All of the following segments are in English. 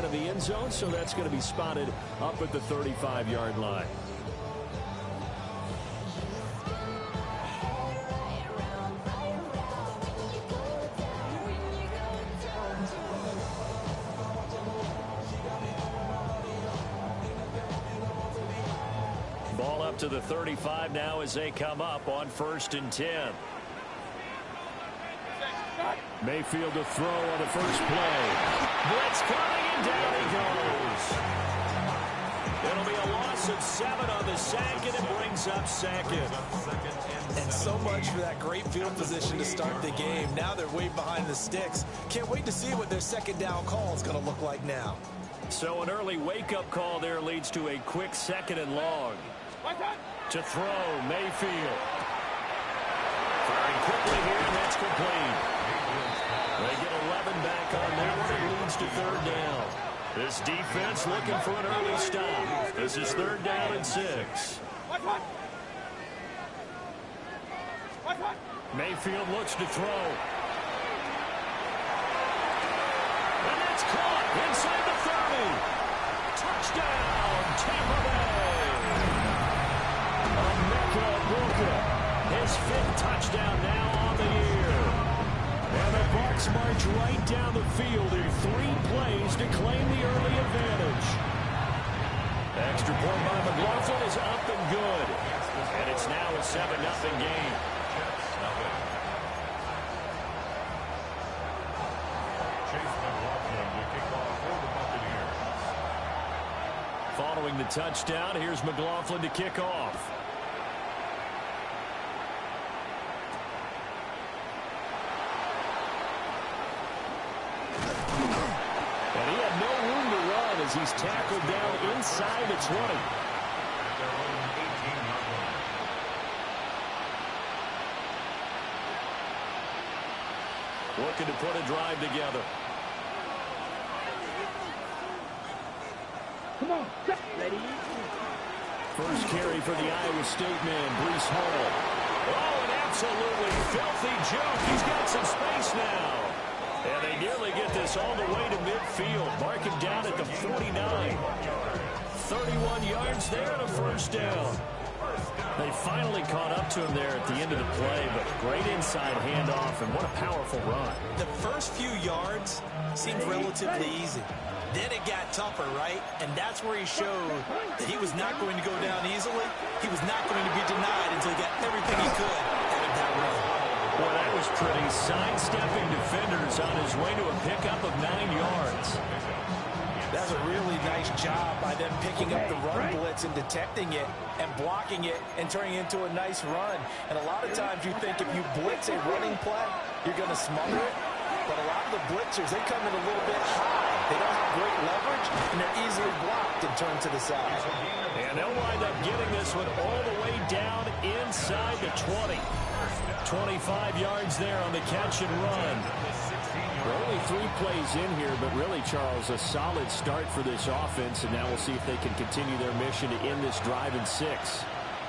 of the end zone, so that's going to be spotted up at the 35-yard line. Ball up to the 35 now as they come up on 1st and 10. Mayfield to throw on the first play. Blitz coming, and down he goes. It'll be a loss of 7 on the sack, and it brings up 2nd. And so much for that great field position to start the game. Now they're way behind the sticks. Can't wait to see what their 2nd down call is going to look like now. So an early wake-up call there leads to a quick 2nd and long. To throw, Mayfield. Firing quickly here, and that's complete. They get 11 back on that one. It leads to 3rd down. This defense looking for an early stop. This is 3rd down and 6. Mayfield looks to throw. And that's caught inside the 30. Touchdown, Tampa Bay. His 5th touchdown now on the year. And the Bucs march right down the field in 3 plays to claim the early advantage. Extra point by McLaughlin is up and good. And it's now a 7-0 game. Following the touchdown, here's McLaughlin to kick off. As he's tackled down inside the 20. Looking to put a drive together. Come on, ready? First carry for the Iowa State man, Breece Hall. Oh, an absolutely filthy joke. He's got some space now. And they nearly get this all the way to midfield. Mark him down at the 49. 31 yards there and a 1st down. They finally caught up to him there at the end of the play, but great inside handoff, and what a powerful run. The first few yards seemed relatively easy. Then it got tougher, right? And that's where he showed that he was not going to go down easily. He was not going to be denied until he got everything he could out of that run. Well, that was pretty. Sidestepping defenders on his way to a pickup of 9 yards. That's a really nice job by them picking up the run blitz and detecting it and blocking it and turning it into a nice run. And a lot of times you think if you blitz a running play, you're going to smother it. But a lot of the blitzers, they come in a little bit high. They don't have great leverage, and they're easily blocked and turned to the side. And they'll wind up getting this one all the way down inside the 20. 25 yards there on the catch and run. We're only 3 plays in here, but really, Charles, a solid start for this offense, and now we'll see if they can continue their mission to end this drive in 6.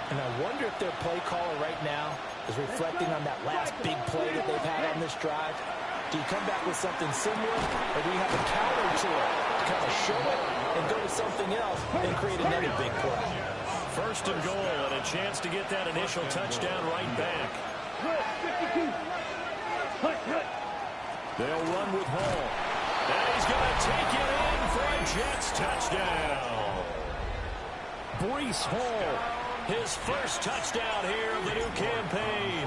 And I wonder if their play caller right now is reflecting on that last big play that they've had on this drive. Do you come back with something similar, or do you have a counter to it to kind of show it and go to something else and create another big play? 1st and goal, and a chance to get that initial touchdown right back. They'll run with Hall. And he's going to take it in for a Jets touchdown. Breece Hall, his 1st touchdown here of the new campaign.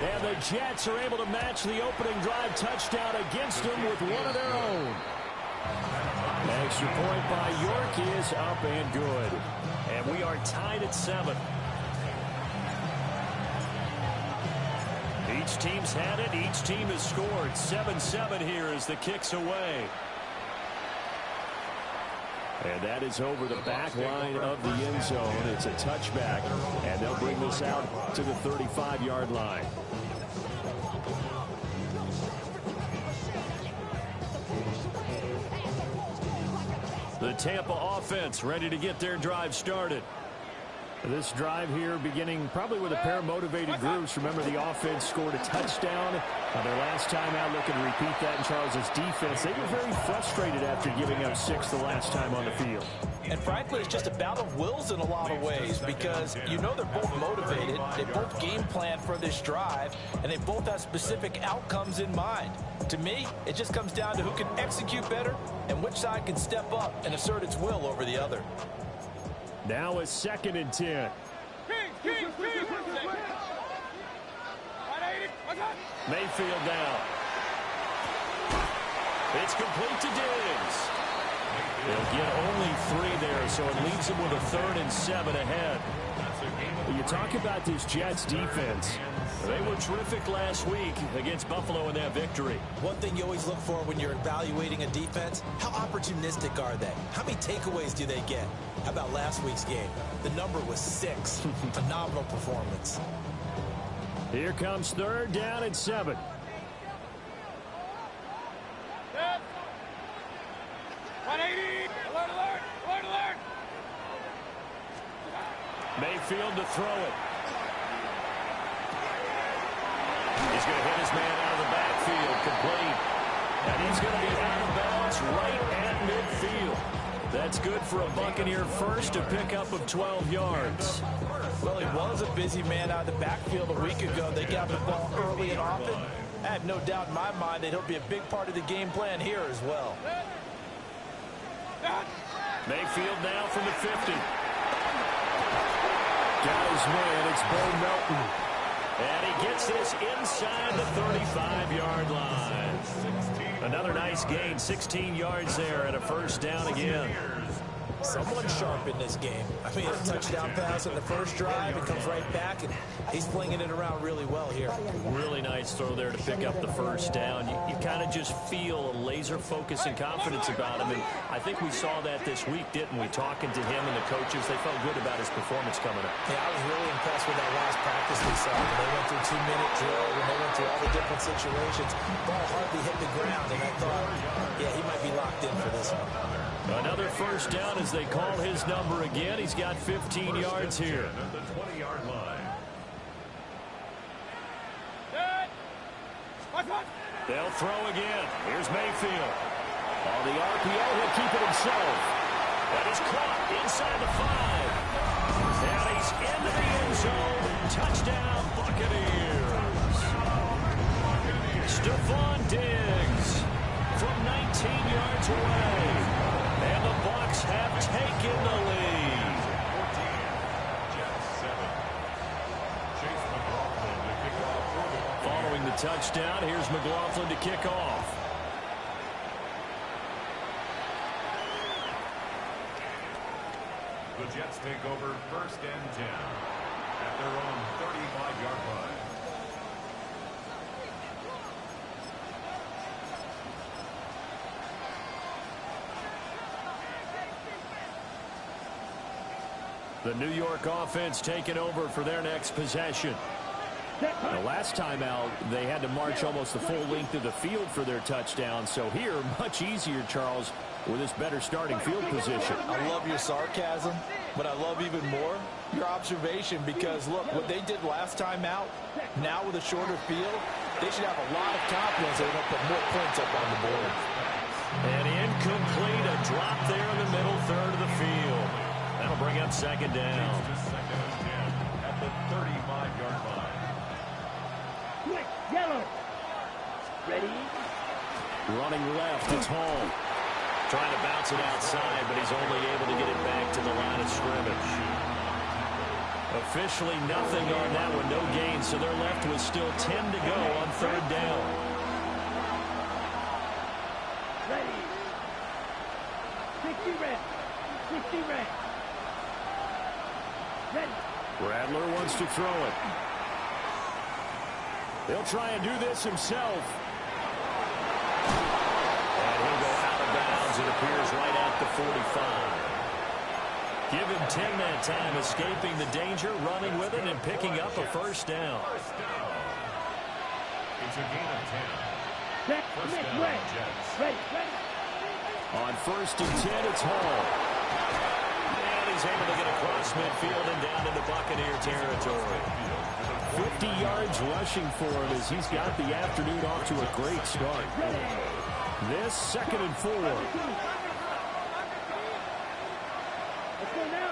And the Jets are able to match the opening drive touchdown against them with one of their own. Extra point by York is up and good. And we are tied at 7. Each team's had it. Each team has scored. 7-7 here as the kick's away. And that is over the back line of the end zone. It's a touchback, and they'll bring this out to the 35-yard line. The Tampa offense ready to get their drive started. This drive here beginning probably with a pair of motivated groups. Remember, the offense scored a touchdown. Their last time out, looking to repeat that in Charles's defense. They were very frustrated after giving up 6 the last time on the field. And frankly, it's just a battle of wills in a lot of ways because you know they're both motivated. They both game plan for this drive, and they both have specific outcomes in mind. To me, it just comes down to who can execute better and which side can step up and assert its will over the other. Now a 2nd and 10. Mayfield now. It's complete to Diggs. They'll get only 3 there, so it leaves them with a 3rd and 7 ahead. When you talk about this Jets defense, they were terrific last week against Buffalo in that victory. One thing you always look for when you're evaluating a defense, how opportunistic are they? How many takeaways do they get? How about last week's game? The number was 6. Phenomenal performance. Here comes 3rd down and 7. Mayfield to throw it. He's going to hit his man out of the backfield, complete. And he's going to be out of bounds right at midfield. That's good for a Buccaneer first, a pickup of 12 yards. Well, he was a busy man out of the backfield a week ago. They got the ball early and often. I have no doubt in my mind that he'll be a big part of the game plan here as well. Mayfield now from the 50. Got his man, it's Bo Melton. And he gets this inside the 35-yard line. Another nice gain, 16 yards there and a 1st down again. Someone sharp in this game. I mean, a touchdown pass on the first drive. It comes right back, and he's flinging it around really well here. Really nice throw there to pick up the 1st down. You kind of just feel a laser focus and confidence about him, and I think we saw that this week, didn't we? Talking to him and the coaches, they felt good about his performance coming up. Yeah, I was really impressed with that last practice we saw. When they went through 2-minute drill, when they went through all the different situations, ball hardly hit the ground, and I thought, yeah, he might be locked in for this one. Another 1st down as they call his number again. He's got 15 yards here. At the 20-yard line. They'll throw again. Here's Mayfield. On the RPO, he'll keep it himself. That is caught inside the 5. And he's into the end zone. Touchdown, Buccaneers. Stephon Diggs from 19 yards away. And the Bucs have taken the lead. 14, Jets 7. Chase McLaughlin to kick off. Following the touchdown, here's McLaughlin to kick off. The Jets take over 1st and 10 at their own 35-yard line. The New York offense taking over for their next possession. The last time out, they had to march almost the full length of the field for their touchdown. So here, much easier, Charles, with this better starting field position. I love your sarcasm, but I love even more your observation because, look, what they did last time out, now with a shorter field, they should have a lot of confidence they're going to put more points up on the board. And incomplete, a drop there in the middle third of the field. That'll bring up 2nd down. Just 2nd and 10 at the 35-yard line. Quick, yellow. Ready? Running left, it's Hall. Trying to bounce it outside, but he's only able to get it back to the line of scrimmage. Officially nothing on that one, no gain, so they're left with still 10 to go on 3rd down. Ready. 60 red. 60 red. Ready. Rattler wants to throw it. He'll try and do this himself. And he'll go out of bounds. It appears right at the 45. Give him 10 that time, escaping the danger, running with it, and picking up a 1st down. First down. It's a gain of 10. Check. First Nick, down, ready. Jets. Ready. Ready. On 1st and 10, it's Hall. And he's is able to get across midfield and down into Buccaneer territory. 50 yards rushing for him as he's got the afternoon off to a great start. This 2nd and 4. Let's go now.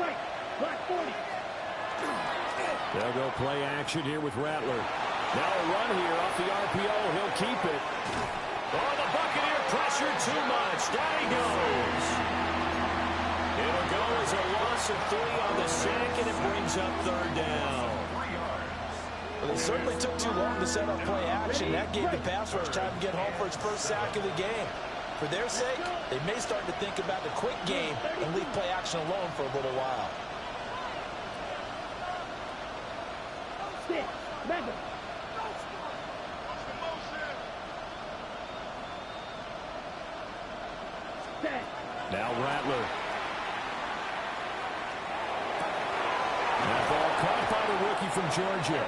Right. Block 40. They'll go play action here with Rattler. Now a run here off the RPO. He'll keep it. Oh, the Buccaneer pressure too much. Down he goes. It'll go as a loss of 3 on the sack, and it brings up 3rd down. Well, they certainly took too long to set up play action. That gave the pass rush time to get home for its first sack of the game. For their sake, they may start to think about the quick game and leave play action alone for a little while. Sit. Remember. Set. Now Rattler. That ball caught by the rookie from Georgia.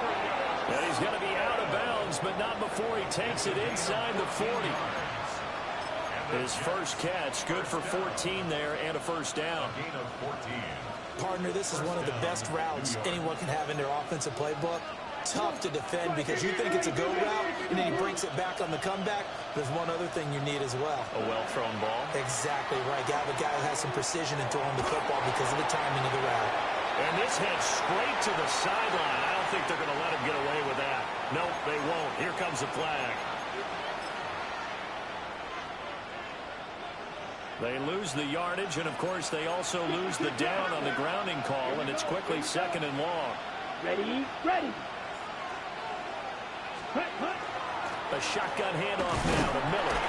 And he's going to be out of bounds, but not before he takes it inside the 40. His first catch, good for 14 there and a first down. Partner, this is one of the best routes anyone can have in their offensive playbook. Tough to defend because you think it's a go route, and then he breaks it back on the comeback. There's one other thing you need as well. A well-thrown ball. Exactly right. You have a guy who has some precision in throwing the football because of the timing of the route. And this heads straight to the sideline. I don't think they're going to let him get away with that. Nope, they won't. Here comes the flag. They lose the yardage, and, of course, they also lose the down on the grounding call, and it's quickly 2nd and long. Ready. Ready. Hut, hut. A shotgun handoff now to Miller.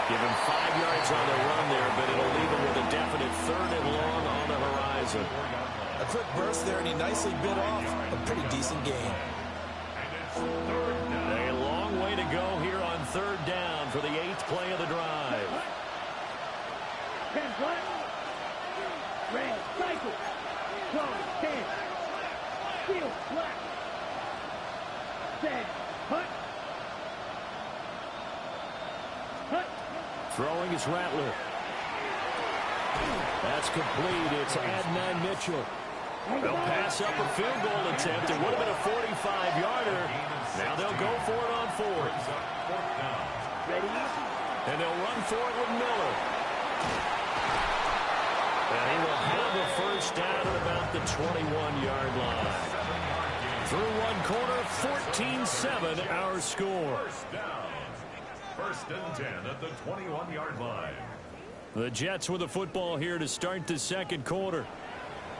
Give him 5 yards on the run there, but it'll leave him with a definite 3rd and long on the horizon. A quick burst there, and he nicely bit off a pretty decent gain. A long way to go here on 3rd down for the 8th play of the drive. 10 black. Red. Cycle. 12. 10. Steel. Black. 10. Hut. Hut. Throwing is Rattler. That's complete. It's Adnan Mitchell. They'll pass up a field goal attempt. It would have been a 45-yarder. Now they'll go for it on 4th. Ready. And they'll run for it with Miller. And he will have a first down at about the 21-yard line. Through one quarter, 14-7 our score. First down. 1st and 10 at the 21-yard line. The Jets with the football here to start the 2nd quarter,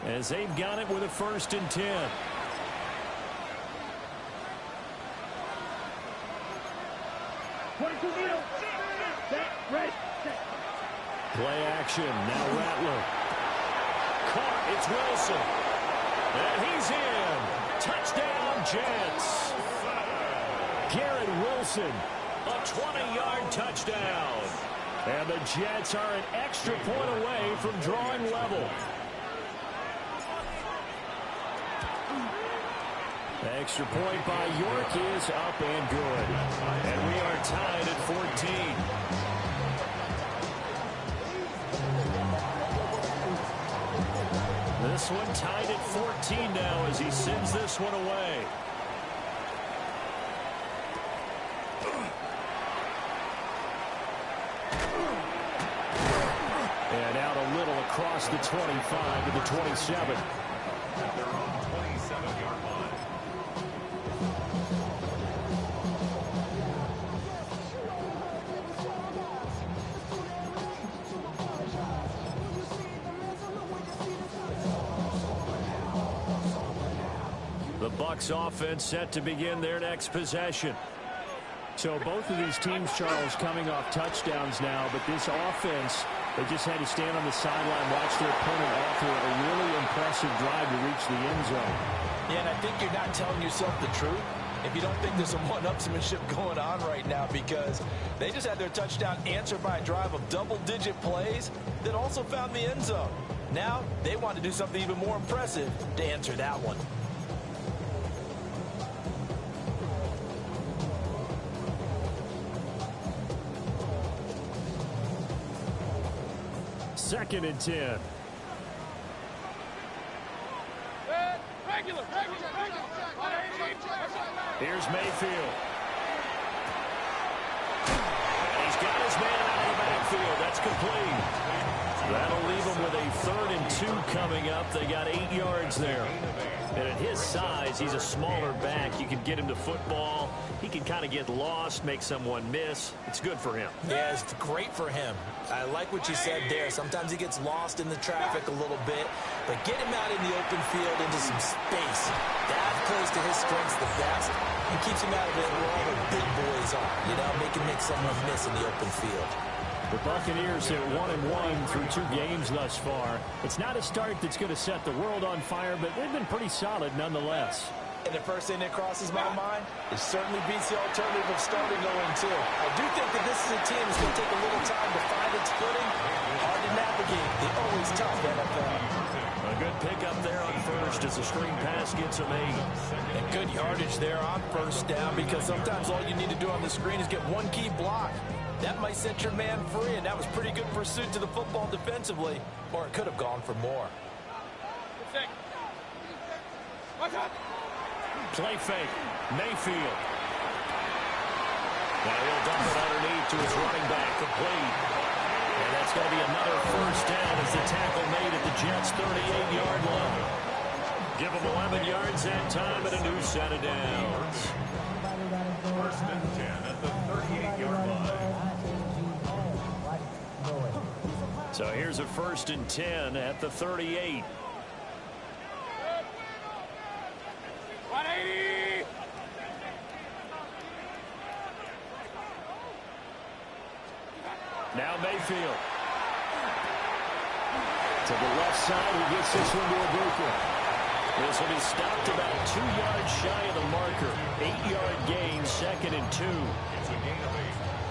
as they've got it with a 1st and 10. Play action. Now Rattler. Caught. It's Wilson. And he's in. Touchdown, Jets. Garrett Wilson. A 20-yard touchdown. And the Jets are an extra point away from drawing level. The extra point by York is up and good. And we are tied at 14. This one tied at 14 now as he sends this one away. And out a little across the 25 to the 27. At their own 27-yard line. The Bucs offense set to begin their next possession. So both of these teams, Charles, coming off touchdowns now, but this offense, they just had to stand on the sideline, watch their opponent offer a really impressive drive to reach the end zone. Yeah, and I think you're not telling yourself the truth if you don't think there's some one-upsmanship going on right now, because they just had their touchdown answered by a drive of double-digit plays that also found the end zone. Now they want to do something even more impressive to answer that one. 2nd and 10. Here's Mayfield. And he's got his man out of the backfield. That's complete. That'll leave him with a 3rd and 2 coming up. They got 8 yards there. And at his size, he's a smaller back. You can get him to football. He can kind of get lost, make someone miss. It's good for him. Yeah, it's great for him. I like what you said there. Sometimes he gets lost in the traffic a little bit, but get him out in the open field into some space. That plays to his strengths the best and keeps him out of it where all the big boys are. You know, make someone miss in the open field. The Buccaneers are 1-1 through 2 games thus far. It's not a start that's going to set the world on fire, but they've been pretty solid nonetheless. And the first thing that crosses my mind, it certainly beats the alternative of starting 0-2. I do think that this is a team that's going to take a little time to find its footing. Hard to navigate. The always tough NFL. A good pickup there on first as the screen pass gets him 8. And good yardage there on first down, because sometimes all you need to do on the screen is get one key block. That might set your man free, and that was pretty good pursuit to the football defensively, or it could have gone for more. Play fake. Mayfield. Now he'll dump it underneath to his running back, complete. And that's going to be another first down as the tackle made at the Jets' 38-yard line. Give them 11 yards that time and a new set of downs. 1st and 10 at the 38-yard line. So here's a 1st and 10 at the 38. 180. Now Mayfield. To the left side, he gets this one to a breaker. This will be stopped about 2 yards shy of the marker. 8-yard gain, 2nd and 2. It's a gain of 8.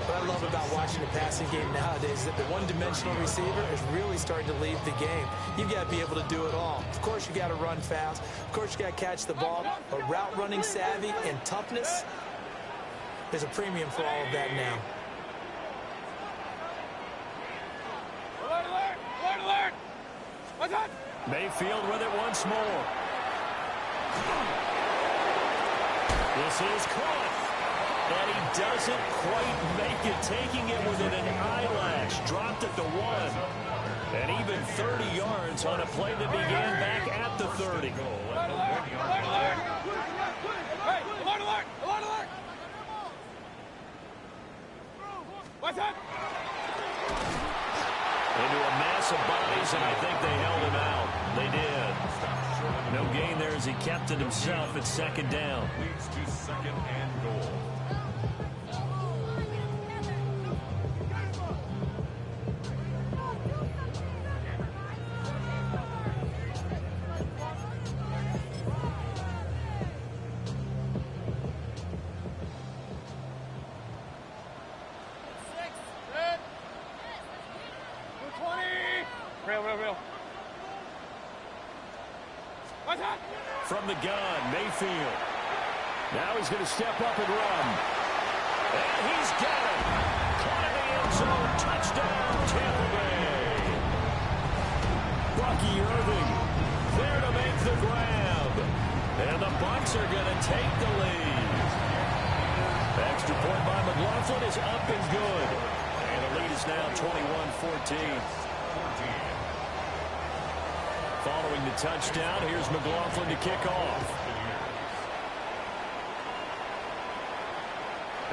What I love about watching the passing game nowadays is that the one-dimensional receiver is really starting to leave the game. You've got to be able to do it all. Of course, you got to run fast. Of course, you got to catch the ball. But route running savvy and toughness, there's a premium for all of that now. Alert, alert, alert, alert. What's up? Mayfield with it once more. This is caught. And he doesn't quite make it, taking it within an eyelash. Dropped at the 1. And even 30 yards on a play that began back at the 30. Alert, alert, alert, alert. Hey, alert, alert, alert, alert. What's up? Into a mass of bodies, and I think they held him out. They did. No gain there as he kept it himself at 2nd down. Leads to 2nd and goal. Real. What's up? From the gun, Mayfield. Now he's going to step up and run. And he's got it. Caught in the end zone. Touchdown, Tampa Bay. Bucky Irving there to make the grab. And the Bucs are going to take the lead. Extra point by McLaughlin is up and good. And the lead is now 21-14. Following the touchdown, here's McLaughlin to kick off.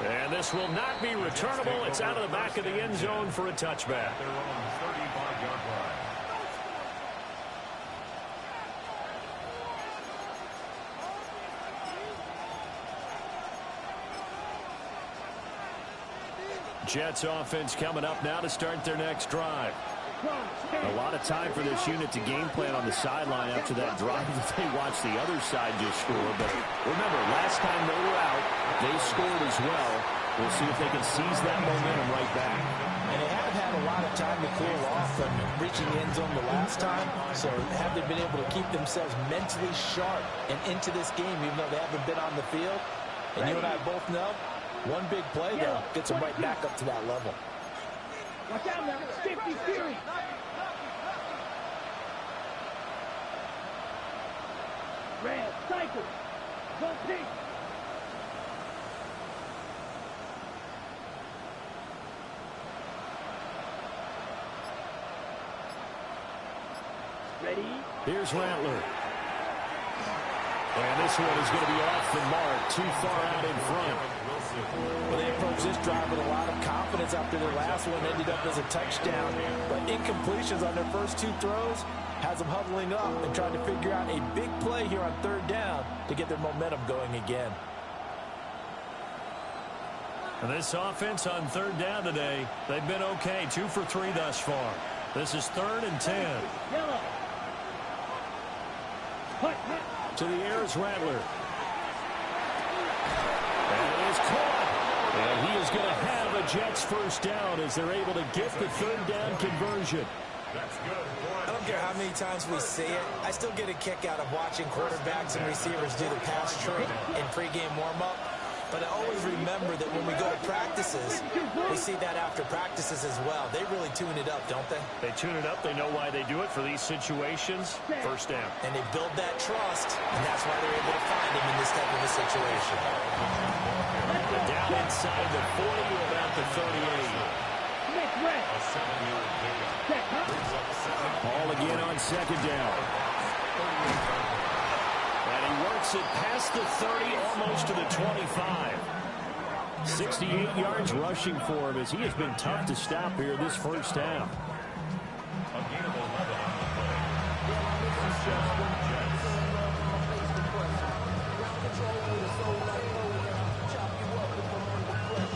And this will not be returnable. It's out of the back of the end zone for a touchback. Their own 35-yard line. Jets offense coming up now to start their next drive. A lot of time for this unit to game plan on the sideline after that drive that they watched the other side just score. But remember, last time they were out, they scored as well. We'll see if they can seize that momentum right back. And they have had a lot of time to cool off from reaching the end zone the last time. So have they been able to keep themselves mentally sharp and into this game, even though they haven't been on the field? And you and I both know, one big play, though, gets them right back up to that level. Watch out now. 50 series. Ready? Here's Rattler. And this one is going to be off the mark, too far out in front. Well, they approached this drive with a lot of confidence after their last one ended up as a touchdown. But incompletions on their first two throws has them huddling up and trying to figure out a big play here on third down to get their momentum going again. And this offense on third down today, they've been okay, 2 for 3 thus far. This is 3rd and 10. Yellow. To the air is Rattler. And it is caught. And he is going to have a Jets first down as they're able to get the third down conversion. That's good. I don't care how many times we see it. I still get a kick out of watching quarterbacks and receivers do the pass trick in pregame warm-up. But I always remember that when we go to practices, we see that after practices as well. They really tune it up, don't they? They tune it up. They know why they do it for these situations. First down. And they build that trust, and that's why they're able to find him in this type of a situation. Down inside the 40 to about the 38. Ball again on second down. And he works it past the 30, almost to the 25. 68 yards rushing for him as he has been tough to stop here this first half. A gain of 11 on the play. First down for the Jets.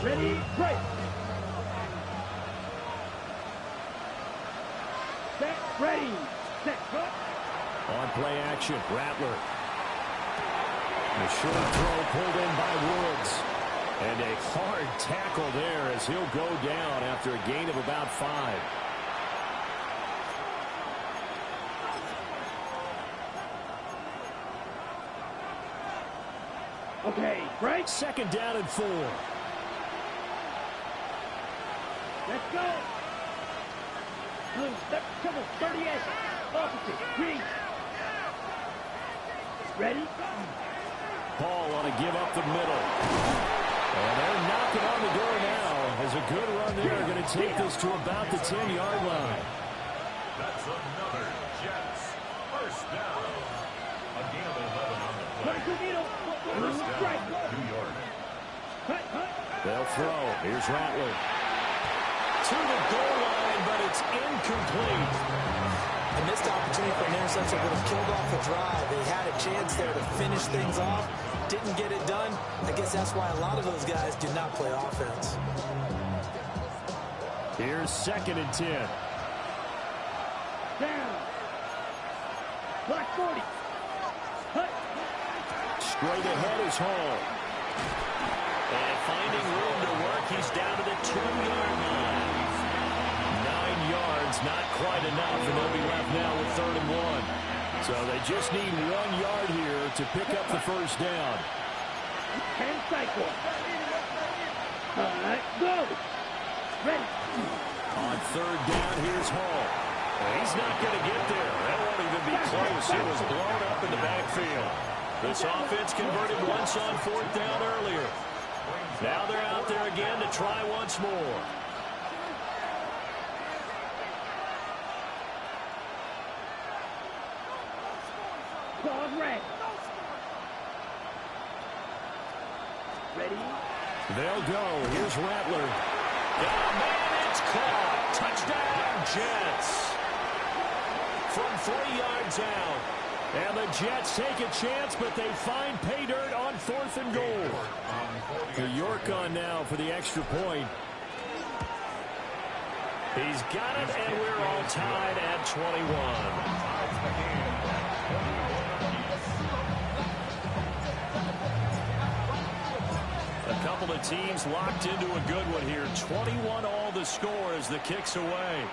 Ready? Right. Set. Ready. Set. Cut. On play action, Rattler. The short throw pulled in by Woods. And a hard tackle there as he'll go down after a gain of about 5. Okay, break. Second down and 4. Let's go. Blue, step, trouble, 38. Opposite, green. Ready? Ball on a give up the middle. And they're knocking on the door now as a good run there going to take this to about the 10-yard line. That's another Jets. First down. A gain of 11 on the play. First down, New York. They'll throw. Here's Rattler. To the goal line, but it's incomplete. A missed opportunity for an interception would have killed off the drive. They had a chance there to finish things off. Didn't get it done. I guess that's why a lot of those guys do not play offense. Here's 2nd and 10. Down. Block 40. Cut. Straight ahead is Hall. And finding room to work, he's down to the 2-yard line. 9 yards, not quite enough, and they'll be left now with 3rd and 1. So they just need 1 yard here to pick up the first down. 10 cycle. All right, go. Ready. On 3rd down, here's Hall. And he's not going to get there. That won't even be close. It was blown up in the backfield. This offense converted once on 4th down earlier. Now they're out there again to try once more. Ball red. Ready? They'll go. Here's Rattler. Oh, man, it's caught. Touchdown, Jets. From 3 yards out. And the Jets take a chance, but they find pay dirt on 4th and goal. The York on now for the extra point. He's got it, and we're all tied at 21. A couple of teams locked into a good one here. 21 all the score as the kick's away.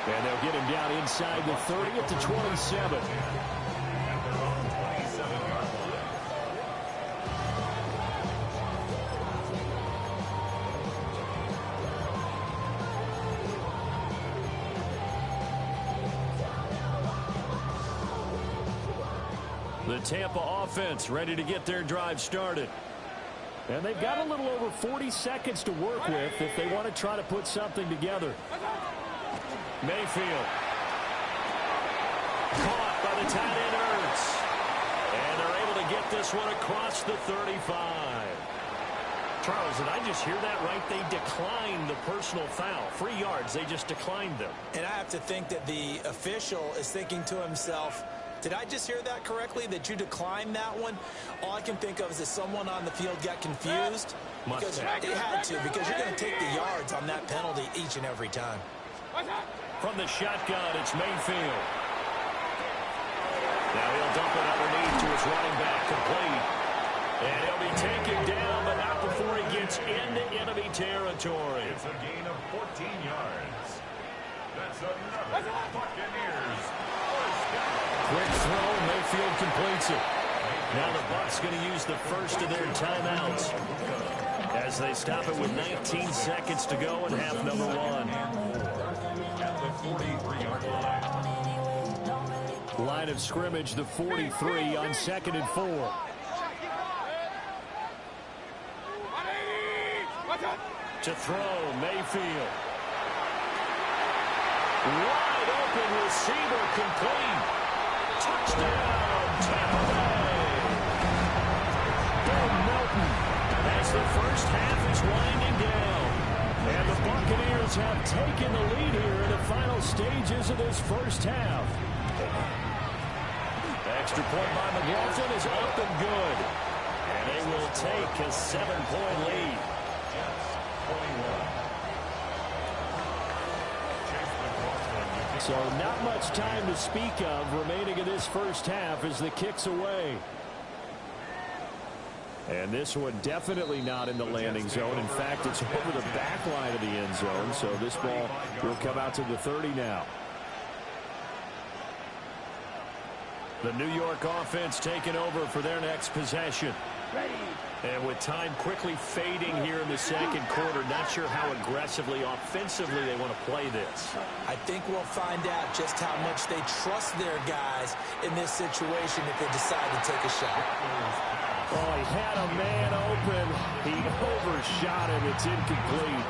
And they'll get him down inside the 30 at the 27. the Tampa offense ready to get their drive started. And they've got a little over 40 seconds to work with if they want to try to put something together. Mayfield. Caught by the tight end Ertz. And they're able to get this one across the 35. Charles, did I just hear that right? They declined the personal foul. 3 yards, they just declined them. And I have to think that the official is thinking to himself, did I just hear that correctly, that you declined that one? All I can think of is that someone on the field got confused. Because they had to, because you're going to take the yards on that penalty each and every time. From the shotgun, it's Mayfield. Now he'll dump it underneath to his running back, complete. And he'll be taken down, but not before he gets into enemy territory. It's a gain of 14 yards. That's another Buccaneers first down. Quick throw, Mayfield completes it. Now the Bucs going to use the first of their timeouts as they stop it with 19 seconds to go in half number 1. At the 43-yard line. Line of scrimmage, the 43 on 2nd and 4. To throw, Mayfield. Wide open receiver, complete. Touchdown, Tampa Bay. Ben Melton as the first half is winding down. And the Buccaneers have taken the lead here in the final stages of this first half. Extra point by McLaughlin is up and good. And they will take a 7-point lead. So not much time to speak of remaining in this first half as the kick's away. And this one definitely not in the landing zone. In fact, it's over the back line of the end zone. So this ball will come out to the 30 now. The New York offense taking over for their next possession. And with time quickly fading here in the second quarter, not sure how aggressively, offensively they want to play this. I think we'll find out just how much they trust their guys in this situation if they decide to take a shot. Oh, he had a man open. He overshot him. It's incomplete.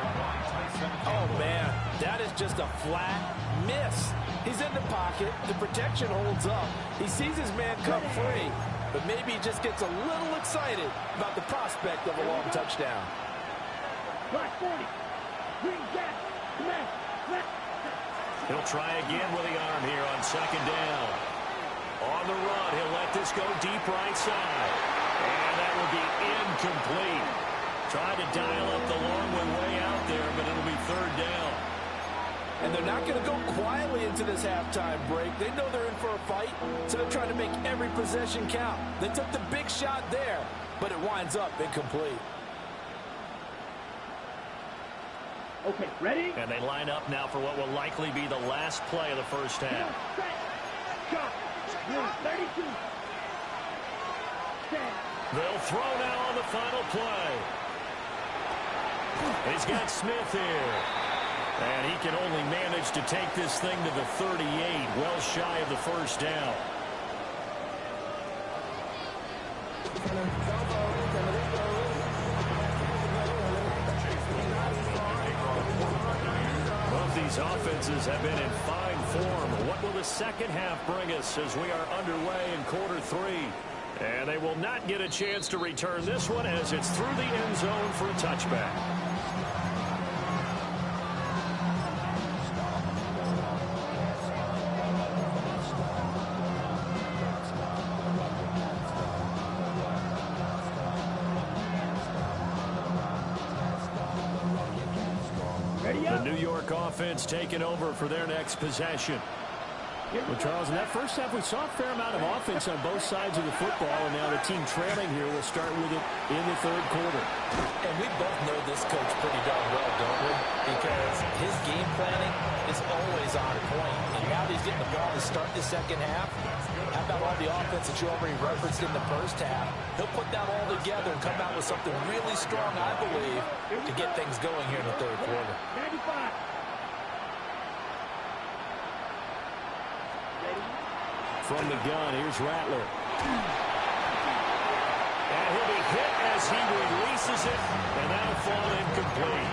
Oh, man, that is just a flat miss. He's in the pocket. The protection holds up. He sees his man come free, but maybe he just gets a little excited about the prospect of a long touchdown. He'll try again with the arm here on 2nd down. On the run, he'll let this go deep right side. And that will be incomplete. Tried to dial up the long way out there, but it'll be 3rd down. And they're not going to go quietly into this halftime break. They know they're in for a fight, so they're trying to make every possession count. They took the big shot there, but it winds up incomplete. Okay, ready? And they line up now for what will likely be the last play of the first half. Shot. 32. They'll throw now on the final play. He's got Smith here. And he can only manage to take this thing to the 38, well shy of the first down. Both these offenses have been in fine form. What will the second half bring us as we are underway in quarter 3? And they will not get a chance to return this one as it's through the end zone for a touchback. The New York offense taking over for their next possession. Well, Charles, in that first half, we saw a fair amount of offense on both sides of the football, and now the team trailing here will start with it in the 3rd quarter. And we both know this coach pretty darn well, don't we? Because his game planning is always on point. And now he's getting the ball to start the second half. How about all the offense that you already referenced in the first half? He'll put that all together and come out with something really strong, I believe, to get things going here in the 3rd quarter. 95. From the gun, here's Rattler. And he'll be hit as he releases it, and that'll fall incomplete.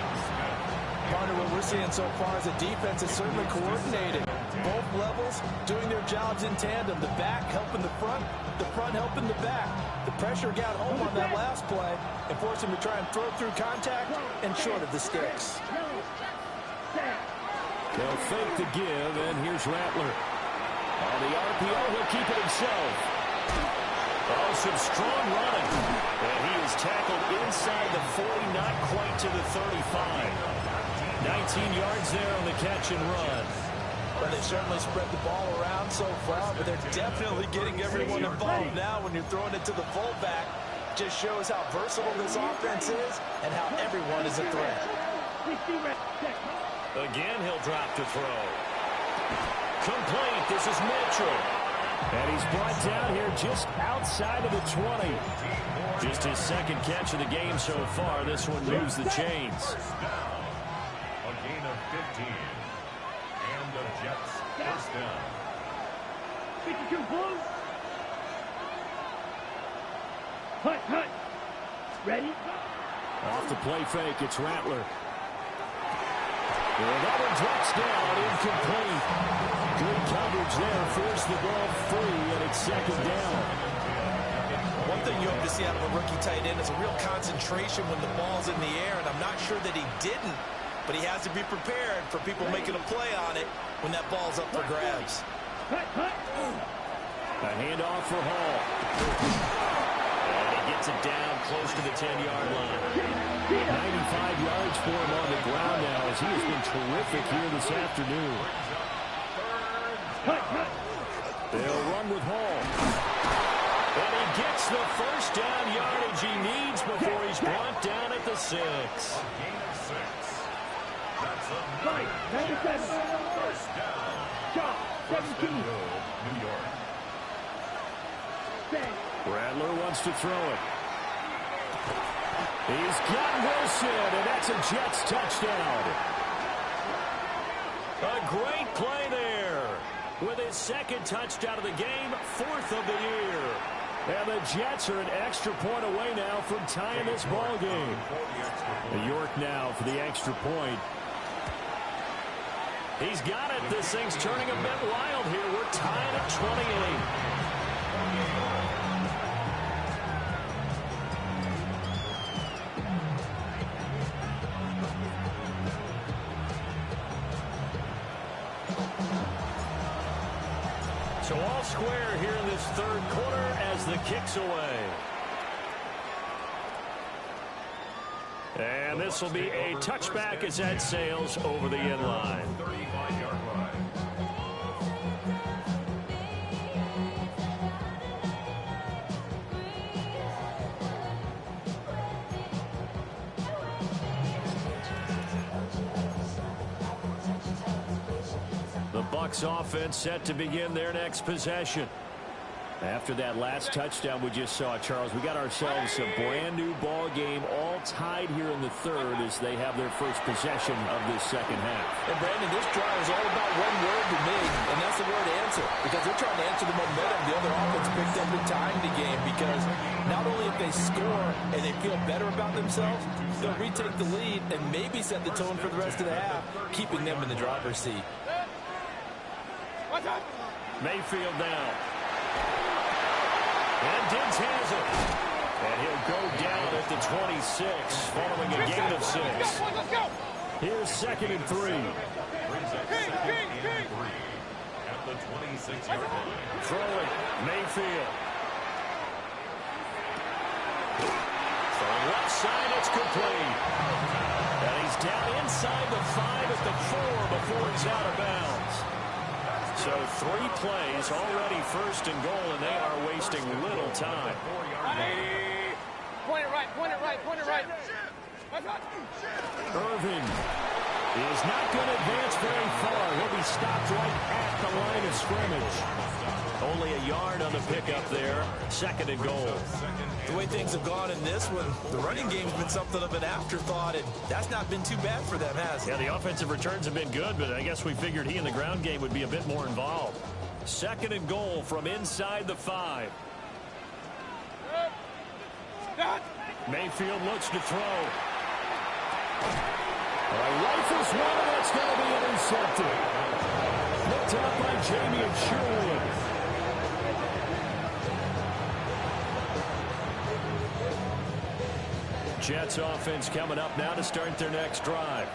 Partner, what we're seeing so far is the defense is certainly coordinated. Both levels doing their jobs in tandem. The back helping the front helping the back. The pressure got home on that last play and forced him to try and throw through contact and short of the sticks. They'll fake the give, and here's Rattler. On the RPO, he'll keep it himself. Oh, some strong running. And he is tackled inside the 40, not quite to the 35. 19 yards there on the catch and run. Well, they certainly spread the ball around so far, but they're definitely getting everyone involved now when you're throwing it to the fullback. Just shows how versatile this offense is and how everyone is a threat. Again, he'll drop to throw. Complete. This is Mitchell. And he's brought down here just outside of the 20. Just his second catch of the game so far. This one moves the chains. A gain of 15. And the Jets first down. 52 blue. Hut. Ready? Off the play fake, it's Rattler. Another touchdown, incomplete. Good coverage there, forced the ball free, and it's second down. One thing you hope to see out of a rookie tight end is a real concentration when the ball's in the air, and I'm not sure that he didn't, but he has to be prepared for people making a play on it when that ball's up for grabs. A handoff for Hall. And he gets it down close to the 10-yard line. 95 yards for him on the ground now as he has been terrific here this afternoon. They'll run with Hall. And he gets the first down yardage he needs before he's brought down at the 6. Gain of 6. That's a first down. First and goal, New York. Rattler wants to throw it. He's got Wilson, and that's a Jets touchdown. A great play there. With his second touchdown of the game, 4th of the year. And the Jets are an extra point away now from tying this ball game. New York now for the extra point. He's got it. This thing's turning a bit wild here. We're tied at 28. So all square here in this third quarter as the kick's away. And this will be a touchback as that sails over the end line. 35-yard line. The Bucs offense set to begin their next possession. After that last touchdown we just saw, Charles, we got ourselves a brand new ball game, all tied here in the third as they have their first possession of this second half. And Brandon, this drive is all about one word to me, and that's the word answer. Because they're trying to answer the momentum the other offense picked up in tying the game. Because not only if they score and they feel better about themselves, they'll retake the lead and maybe set the tone for the rest of the half, keeping them in the driver's seat. Mayfield now. And Diggs has it. And he'll go down at the 26 following a gain of 6. Let's go. Here's 2nd and 3. Brings up 2nd and 3 at the 26-yard line. Throwing Mayfield. From left side, it's complete. And he's down inside the 5 at the 4 before he's out of bounds. So 3 plays, already 1st and goal, and they are wasting little time. Point it right. Irving is not going to advance very far. He'll be stopped right at the line of scrimmage. Only a yard on the pickup there. 2nd and goal. The way things have gone in this one, the running game's been something of an afterthought, and that's not been too bad for them, has it? Yeah, the offensive returns have been good, but I guess we figured he in the ground game would be a bit more involved. 2nd and goal from inside the 5. Mayfield looks to throw. Rifles one, and that's going to be intercepted. Looked out by Jamie and Sherwood. Jets offense coming up now to start their next drive.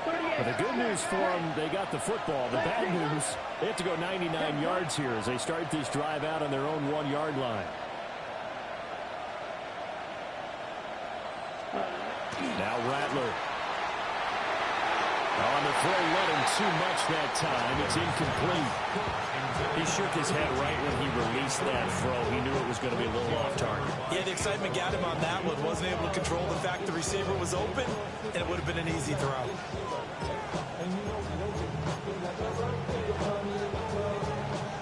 But the good news for them, they got the football. The bad news, they have to go 99 yards here as they start this drive out on their own 1-yard line. Now Rattler. On the throw, running too much that time. It's incomplete. He shook his head right when he released that throw. He knew it was going to be a little off target. Yeah, the excitement got him on that one. Wasn't able to control the fact the receiver was open, and it would have been an easy throw.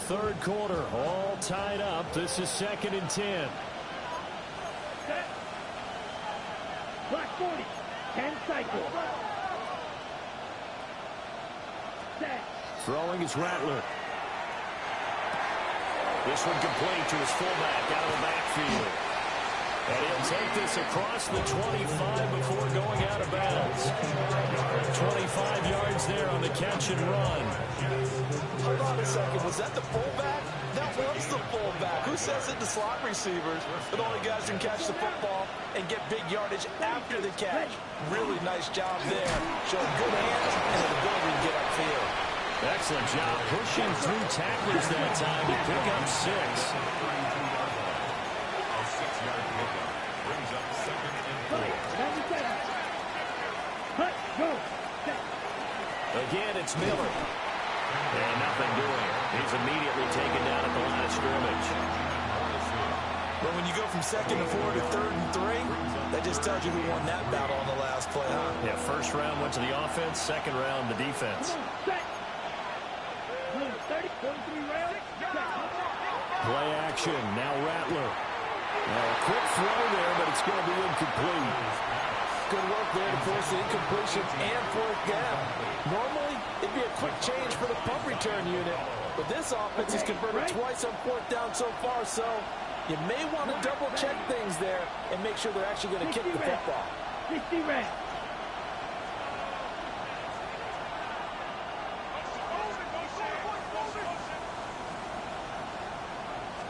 Third quarter, all tied up. This is 2nd and 10. Set. Black 40. 10 cycle. Set. Throwing is Rattler. This one complete to his fullback out of the backfield. And he'll take this across the 25 before going out of bounds. 25 yards there on the catch and run. Hold on a second. Was that the fullback? That was the fullback. Who says it to slot receivers? But only guys can catch the football and get big yardage after the catch. Really nice job there. Showing good hands and an ability to get upfield. Excellent job pushing through tacklers that time to pick up 6. A 6-yard pickup brings up 2nd and 4. 97. Hut, go. Set. Again, it's Miller. And nothing doing. He's immediately taken down at the line of scrimmage. But when you go from 2nd and 4 to 3rd and 3, that just tells you who won that battle on the last play, huh? Yeah, first round went to the offense, second round the defense. Set. 30, 43 round. Set. Play action, now Rattler. Now a quick throw there, but it's going to be incomplete. Good work there to force the incompletion and 4th down. Normally, it'd be a quick change for the punt return unit, but this offense has converted twice on 4th down so far, so you may want to double-check things there and make sure they're actually going to kick the football. 60 round.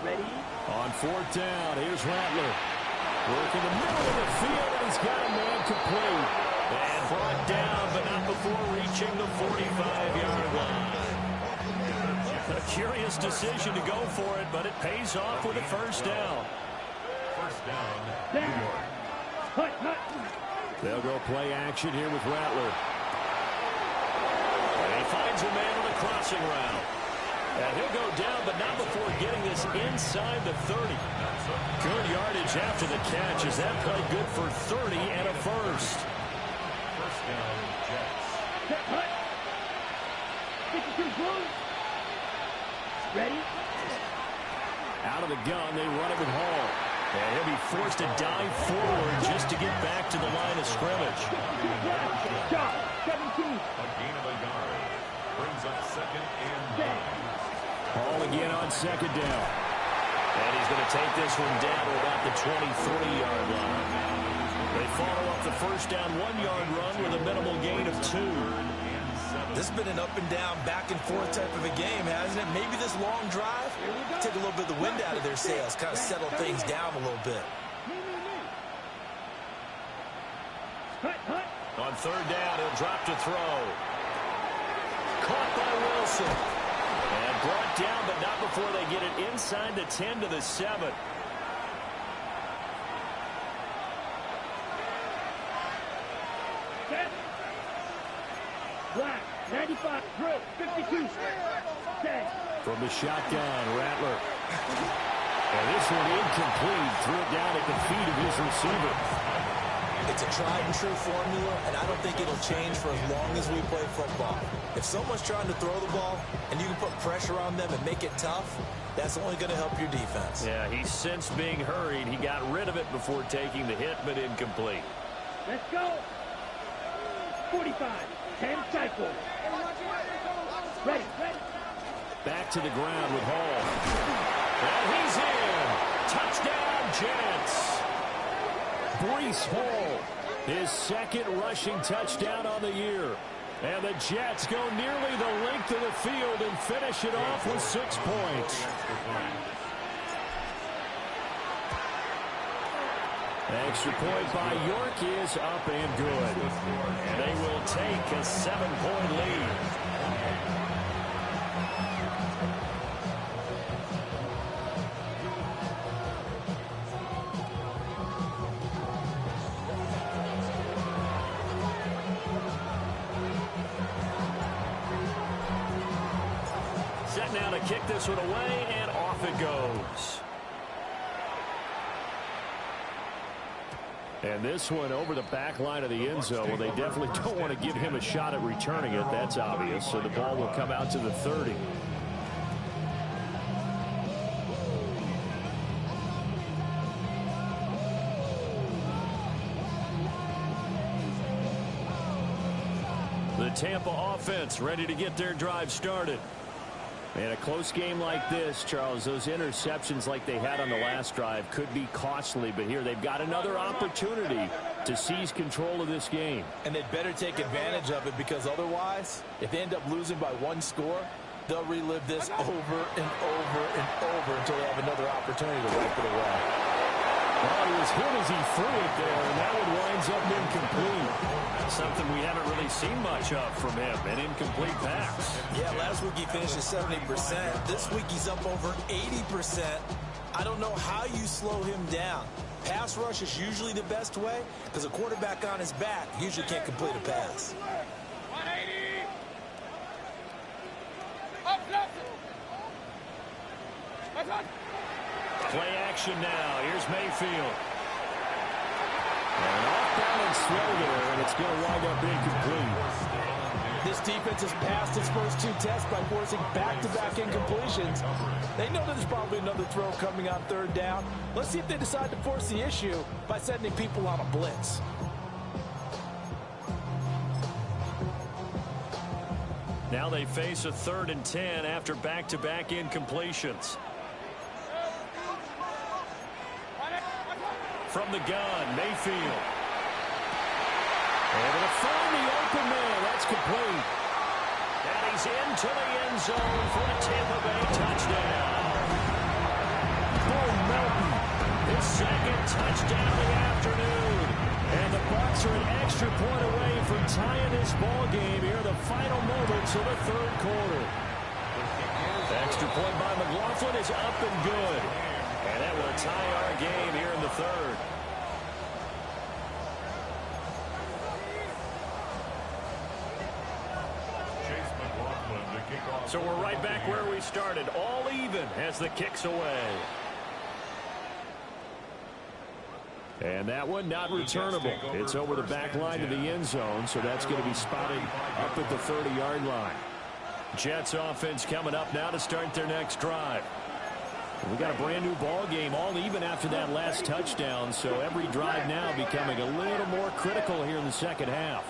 Ready? On 4th down, here's Rattler. Working the middle of the field, and he's got a man complete. And brought down, but not before reaching the 45-yard line. A curious decision to go for it, but it pays off with a first down. First down, New York. Hut, hut. They'll go play action here with Rattler. And he finds a man on the crossing route. And he'll go down, but not before getting this inside the 30. Good yardage after the catch. Is that play good for 30 and a first? First down, Jets. Set, hut. 52 blue. Ready? Out of the gun, they run it with Hall. And he'll be forced to dive forward just to get back to the line of scrimmage. Shot, 17. A gain of a yard brings up 2nd and 9. Hall again on 2nd down. And he's going to take this one down to about the 23-yard line. They follow up the first down 1-yard run with a minimal gain of 2. This has been an up-and-down, back-and-forth type of a game, hasn't it? Maybe this long drive, take a little bit of the wind out of their sails, kind of settle things down a little bit. Hut, hut. On 3rd down, he'll drop to throw. Caught by Wilson. And brought down, but not before they get it inside the 10 to the 7. Set. Black, 95, drill, 52. Set. From the shotgun, Rattler. And this one incomplete. Threw it down at the feet of his receiver. It's a tried-and-true formula, and I don't think it'll change for as long as we play football. If someone's trying to throw the ball, and you can put pressure on them and make it tough, that's only going to help your defense. Yeah, he's since being hurried. He got rid of it before taking the hit, but incomplete. Let's go. 45, 10 cycles. Ready, ready. Back to the ground with Hall. And he's in. Touchdown, Jets. Breece Hall, his second rushing touchdown on the year. And the Jets go nearly the length of the field and finish it off with 6 points. Extra point by York is up and good. They will take a 7-point lead. Set now to kick this one away, and off it goes. And this one over the back line of the end zone. Well, they definitely don't want to give him a shot at returning it. That's obvious. So the ball will come out to the 30. The Tampa offense ready to get their drive started. And a close game like this, Charles, those interceptions like they had on the last drive could be costly. But here they've got another opportunity to seize control of this game. And they'd better take advantage of it, because otherwise, if they end up losing by 1 score, they'll relive this over and over and over until they have another opportunity to wipe it away. Well, he was hit as he threw it there, and that one winds up incomplete. Something we haven't really seen much of from him, an incomplete pass. Yeah, last week he finished at 70%. This week he's up over 80%. I don't know how you slow him down. Pass rush is usually the best way, because a quarterback on his back usually can't complete a pass. 180. Up, left. That's on. Play action now. Here's Mayfield. An off-balance throw there, and it's going to wind up incomplete. This defense has passed its first 2 tests by forcing back-to-back incompletions. They know that there's probably another throw coming on 3rd down. Let's see if they decide to force the issue by sending people on a blitz. Now they face a 3rd and 10 after back-to-back incompletions. From the gun, Mayfield. Able to find the open man. That's complete. And he's into the end zone for a Tampa Bay touchdown. Bo Melton, his 2nd touchdown of the afternoon. And the Bucs are an extra point away from tying this ball game here in the final moments of the 3rd quarter. The extra point by McLaughlin is up and good. And that will tie our game here in the 3rd. So we're right back where we started, all even as the kick's away. And that one not returnable. It's over the back line to the end zone, so that's going to be spotted up at the 30-yard line. Jets offense coming up now to start their next drive. We got a brand new ball game, all even after that last touchdown, so every drive now becoming a little more critical here in the second half.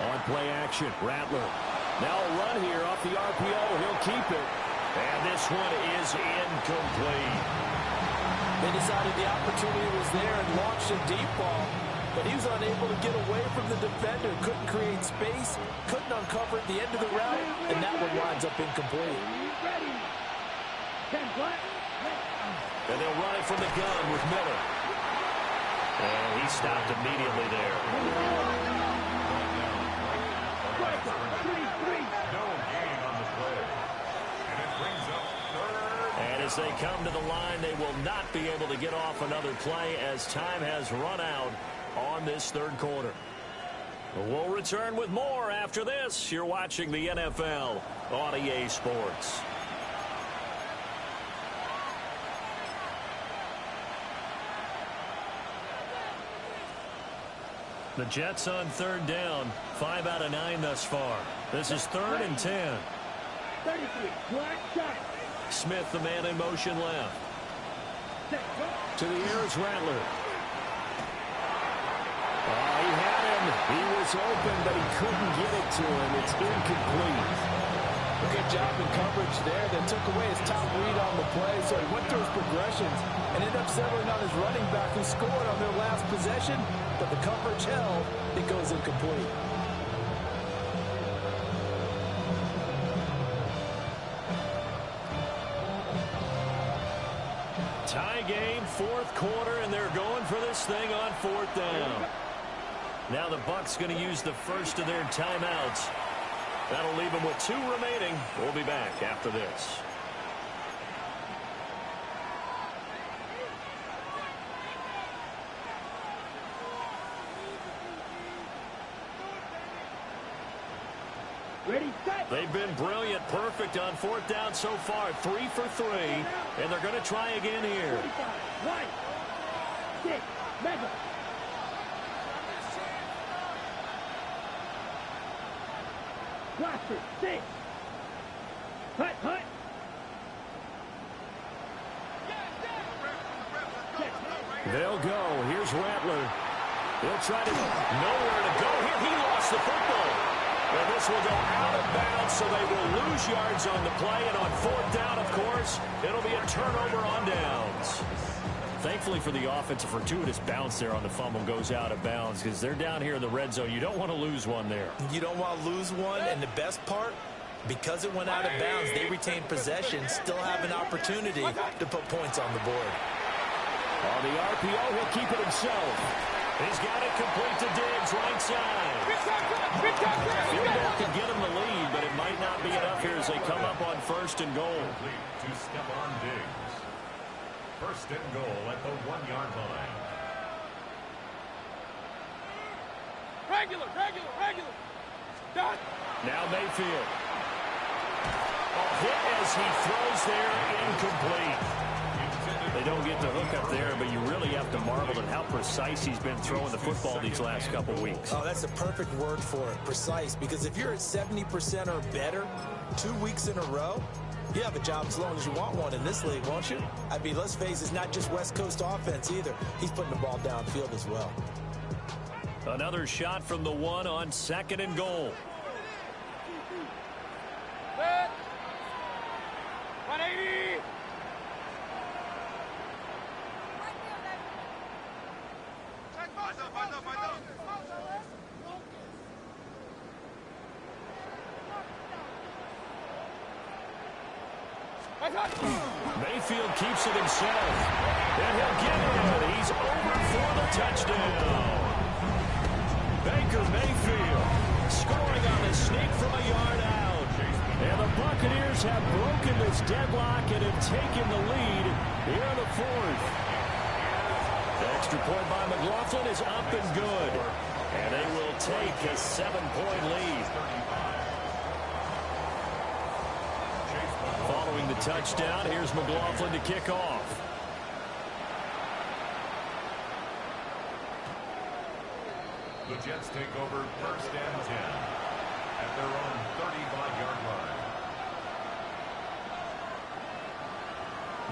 On play action, Rattler. Now a run here off the RPO. He'll keep it. And this one is incomplete. They decided the opportunity was there and launched a deep ball, but he was unable to get away from the defender. Couldn't create space, couldn't uncover at the end of the route, and that one winds up incomplete. And they'll run it from the gun with Miller. And he stopped immediately there. And as they come to the line, they will not be able to get off another play as time has run out on this 3rd quarter. We'll return with more after this. You're watching the NFL on EA Sports. The Jets on 3rd down, 5 out of 9 thus far. This is 3rd and 10. 33, Smith, the man in motion left. To the air is Rattler. Oh, he had him. He was open, but he couldn't get it to him. It's incomplete. Good job in coverage there. They took away his top read on the play, so he went through his progressions and ended up settling on his running back who scored on their last possession, but the coverage held. It goes incomplete. Tie game, fourth quarter, and they're going for this thing on fourth down. Now the Bucs going to use the first of their timeouts. That'll leave them with 2 remaining. We'll be back after this. Ready, set. They've been brilliant, perfect on fourth down so far. 3 for 3, and they're going to try again here. 1, 6, mega. Blast it, 6. Hut, hut. They'll go. Here's Rattler. He'll try to nowhere to go here. He lost the football. And this will go out of bounds, so they will lose yards on the play. And on fourth down, of course, it'll be a turnover on downs. Thankfully for the offense, a fortuitous bounce there on the fumble goes out of bounds because they're down here in the red zone. You don't want to lose one there. You don't want to lose one, and the best part, because it went out of bounds, they retain possession, still have an opportunity to put points on the board. On the RPO, he'll keep it himself. He's got it complete to Diggs, right side. Field goal can get him the lead, but it might not be enough here as they come up on first and goal. To Stephon Diggs. First and goal at the 1-yard line. Regular. Done. Now Mayfield. A hit as he throws there, incomplete. They don't get the hook up there, but you really have to marvel at how precise he's been throwing the football these last couple weeks. Oh, that's the perfect word for it, precise, because if you're at 70% or better 2 weeks in a row, you have a job as long as you want one in this league, won't you? I mean, let's face it, it's not just West Coast offense either. He's putting the ball downfield as well. Another shot from the 1 on second and goal. Set. 180. Mayfield keeps it himself. And he'll get it. He's over for the touchdown. Baker Mayfield scoring on the sneak from a yard out. And the Buccaneers have broken this deadlock and have taken the lead here in the fourth. The extra point by McLaughlin is up and good. And they will take a 7-point lead. Following the touchdown, here's McLaughlin to kick off. The Jets take over first and 10 at their own 35-yard line.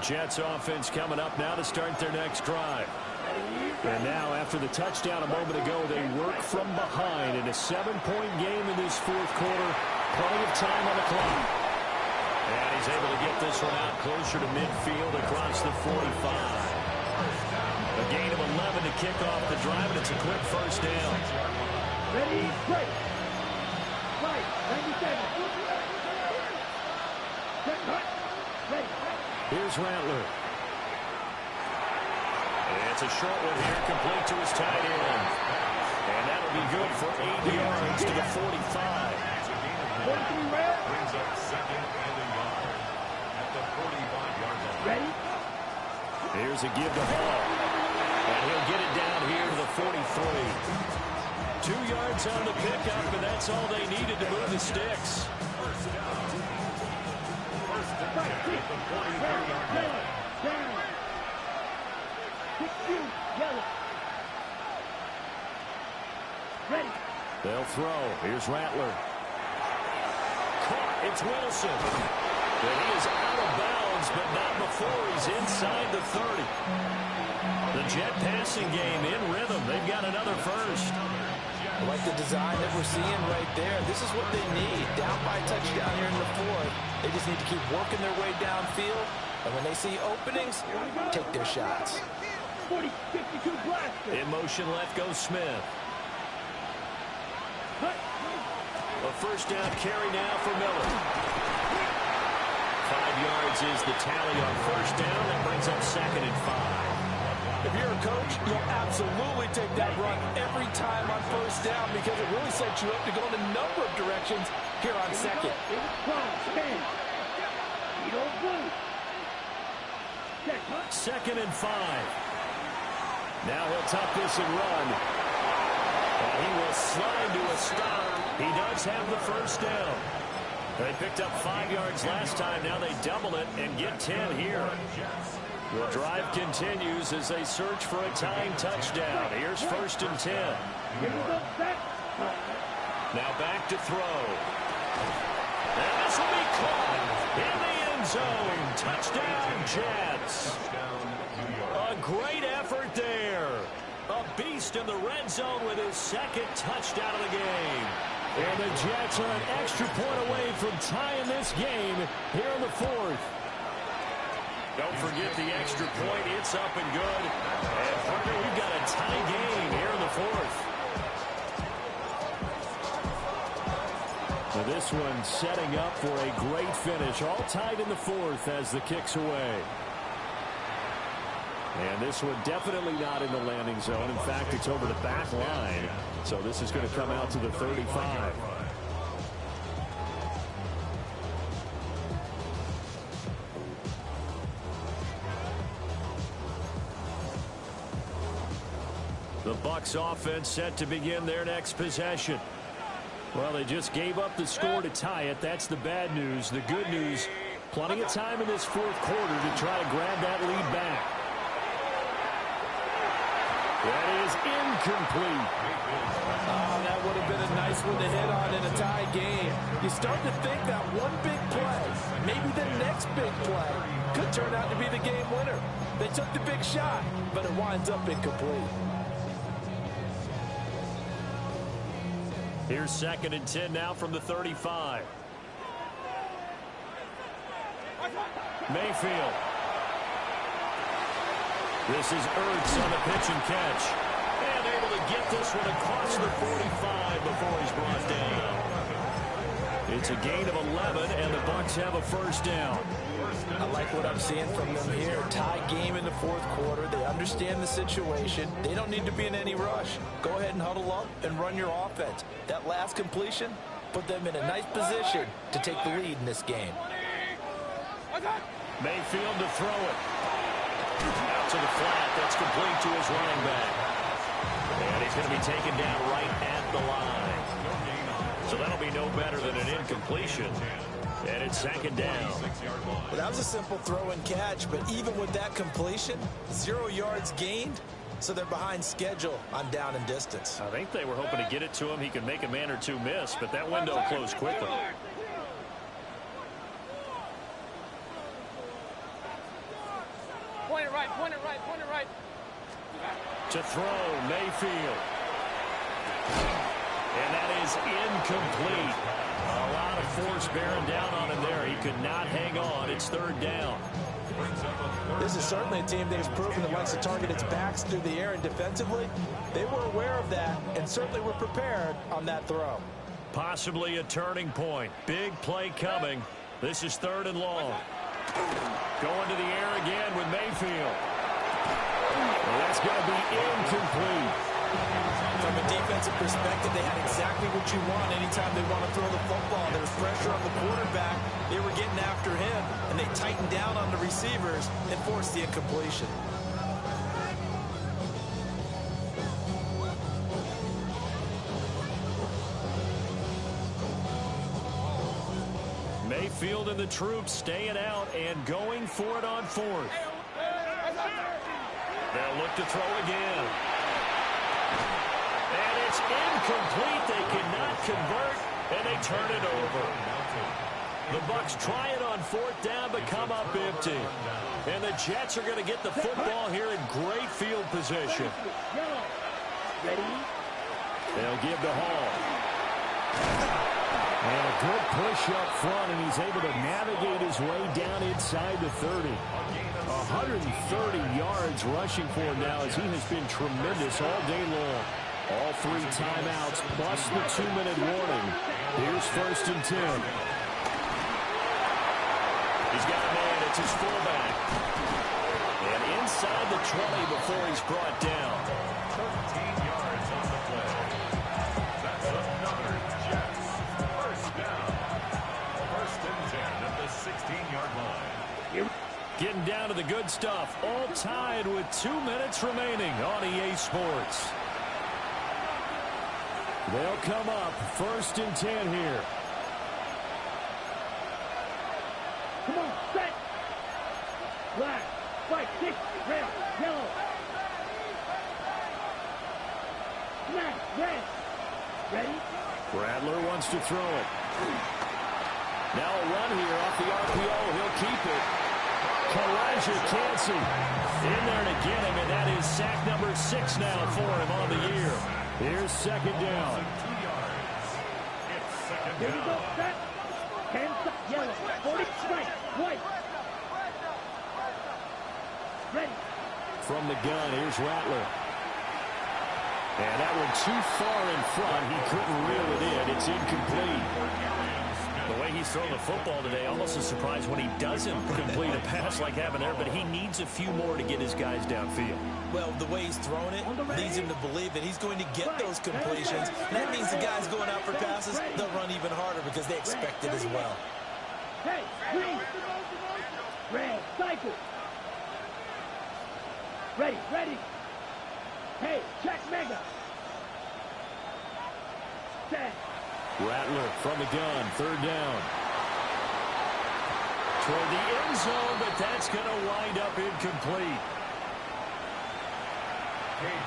Jets offense coming up now to start their next drive. And now, after the touchdown a moment ago, they work from behind in a 7-point game in this fourth quarter. Plenty of time on the clock. And he's able to get this one out closer to midfield across the 45. A gain of 11 to kick off the drive, and it's a quick first down. Ready, break. Right, 97. Set, hut. Ready. Here's Rattler. It's a short one here, complete to his tight end. And that'll be good for 8 yards to the 45. 43 red. Brings up second and a yard at the 45-yard line. Ready. Here's a give to Hall. And he'll get it down here to the 43. 2 yards on the pickup, and that's all they needed to move the sticks. First down. First and 10 at the 43-yard line. Down. 6-2. Yellow. Ready. They'll throw. Here's Rattler. Caught. It's Wilson. And he is out of bounds, but not before he's inside the 30. The Jet passing game in rhythm. They've got another first. I like the design that we're seeing right there. This is what they need. Down by a touchdown here in the fourth. They just need to keep working their way downfield. And when they see openings, take their shots. 40, 52 blaster. In motion left goes Smith. A first down carry now for Miller. 5 yards is the tally on first down. That brings up 2nd and 5. If you're a coach, you'll absolutely take that run every time on first down because it really sets you up to go in a number of directions here on second. Second and 5. Now he'll tuck this and run. And he will slide to a stop. He does have the first down. They picked up 5 yards last time. Now they double it and get 10 here. The drive continues as they search for a tying touchdown. Here's 1st and 10. Now back to throw. And this will be caught in the end zone. Touchdown, Jets. A great effort there. A beast in the red zone with his 2nd touchdown of the game. And the Jets are an extra point away from tying this game here in the 4th. Don't forget the extra point. It's up and good. And Parker, we've got a tie game here in the 4th. Now this one setting up for a great finish. All tied in the 4th as the kick's away. And this one definitely not in the landing zone. In fact, it's over the back line. So this is going to come out to the 35. The Bucs offense set to begin their next possession. Well, they just gave up the score to tie it. That's the bad news. The good news, plenty of time in this 4th quarter to try to grab that lead back. That is incomplete. Oh, that would have been a nice one to hit on in a tie game. You start to think that one big play, maybe the next big play, could turn out to be the game winner. They took the big shot, but it winds up incomplete. Here's 2nd and 10 now from the 35. Mayfield. This is Ertz on the pitch and catch. And able to get this one across the 45 before he's brought down. It's a gain of 11, and the Bucs have a first down. I like what I'm seeing from them here. Tie game in the 4th quarter. They understand the situation. They don't need to be in any rush. Go ahead and huddle up and run your offense. That last completion put them in a nice position to take the lead in this game. Mayfield to throw it. Out to the flat. That's complete to his running back. And he's going to be taken down right at the line. So that'll be no better than an incompletion. And it's 2nd down. Well, that was a simple throw and catch, but even with that completion, 0 yards gained, so they're behind schedule on down and distance. I think they were hoping to get it to him. He could make a man or two miss, but that window closed quickly. Point it right, point it right, point it right. To throw, Mayfield. And that is incomplete. A lot of force bearing down on him there. He could not hang on. It's 3rd down. This is certainly a team that has proven it likes to target its backs through the air and defensively. They were aware of that and certainly were prepared on that throw. Possibly a turning point. Big play coming. This is 3rd and long. Going to the air again with Mayfield. Well, that's going to be incomplete. From a defensive perspective, they had exactly what you want anytime they want to throw the football. There was pressure on the quarterback. They were getting after him, and they tightened down on the receivers and forced the incompletion. Mayfield and the troops staying out and going for it on 4th. They'll look to throw again. And it's incomplete. They cannot convert, and they turn it over. The Bucs try it on 4th down, but come up empty. And the Jets are going to get the football here in great field position. They'll give to Hall. And a good push up front, and he's able to navigate his way down inside the 30. 130 yards rushing for him now, as he has been tremendous all day long. All 3 timeouts plus the 2-minute warning. Here's 1st and 10. He's got a man. It's his fullback. And inside the 20 before he's brought down. 13 yards on the play. That's another Jets. First down. 1st and 10 at the 16-yard line. Getting down to the good stuff. All tied with 2 minutes remaining on EA Sports. They'll come up 1st and 10 here. Come on, set. Black, white, 6, red, yellow. Black, red. Ready? Rattler wants to throw it. Now a run here off the RPO. He'll keep it. Kalijah Cansey in there to get him, and that is sack number 6 now for him on the year. Here's 2nd down. 2 yards. It's 2nd Here we go, down. set. 10, yellow, 40, right, white. Ready. From the gun, here's Rattler. And that one too far in front. He couldn't reel it in. It's incomplete. The way he's throwing the football today, almost a surprise when he doesn't complete a pass like having there, but he needs a few more to get his guys downfield. Well, the way he's throwing it leads him to believe that he's going to get those completions. And that means the guys going out for passes, they'll run even harder because they expect it as well. Hey, green. Red, cycle. Ready, ready. Hey, check mega. Set. Rattler from the gun, 3rd down. Toward the end zone, but that's going to wind up incomplete.